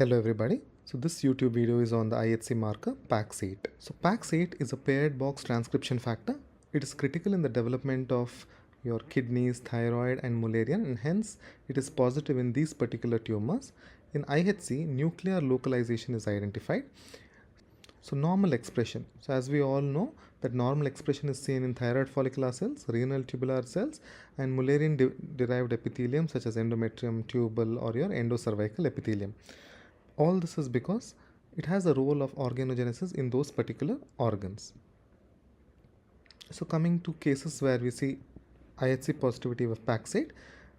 Hello everybody. So this YouTube video is on the IHC marker PAX8. So PAX8 is a paired box transcription factor. It is critical in the development of your kidneys, thyroid and Mullerian, and hence it is positive in these particular tumors. In IHC, nuclear localization is identified. So normal expression. So as we all know that normal expression is seen in thyroid follicular cells, renal tubular cells and Mullerian derived epithelium such as endometrium, tubal or your endocervical epithelium. All this is because it has a role of organogenesis in those particular organs. So coming to cases where we see IHC positivity of PAX8,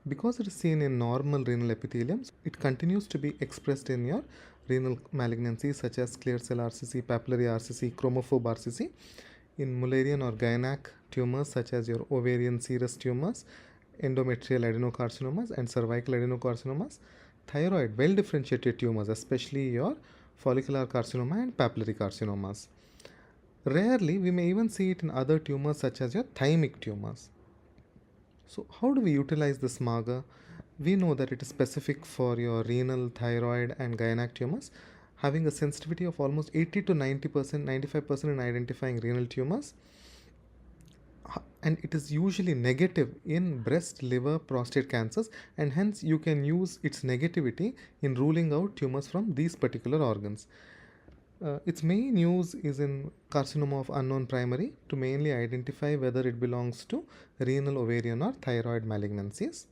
because it is seen in normal renal epithelium, it continues to be expressed in your renal malignancies such as clear cell RCC, papillary RCC, chromophobe RCC, in Mullerian or gynac tumors such as your ovarian serous tumors, endometrial adenocarcinomas and cervical adenocarcinomas, thyroid well differentiated tumors, especially your follicular carcinoma and papillary carcinomas. Rarely, we may even see it in other tumors such as your thymic tumors. So how do we utilize this marker? We know that it is specific for your renal, thyroid and gynac tumors, having a sensitivity of almost 80 to 90%, 95% in identifying renal tumors. And it is usually negative in breast, liver, prostate cancers, and hence you can use its negativity in ruling out tumors from these particular organs. Its main use is in carcinoma of unknown primary to mainly identify whether it belongs to renal, ovarian or thyroid malignancies.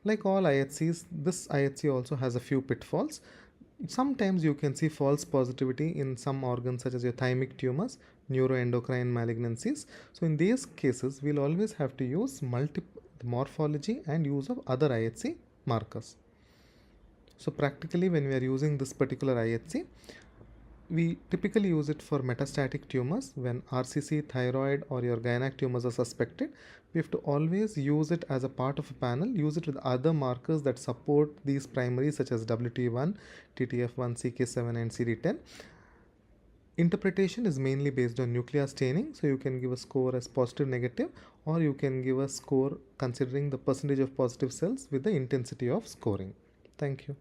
Like all IHCs, this IHC also has a few pitfalls. Sometimes you can see false positivity in some organs such as your thymic tumors, neuroendocrine malignancies. So in these cases, we'll always have to use morphology and use of other IHC markers. So practically when we are using this particular IHC, we typically use it for metastatic tumors. When RCC, thyroid or your gynac tumors are suspected, we have to always use it as a part of a panel, use it with other markers that support these primaries such as WT1, TTF1, CK7 and CD10. Interpretation is mainly based on nuclear staining, so you can give a score as positive, negative, or you can give a score considering the percentage of positive cells with the intensity of scoring. Thank you.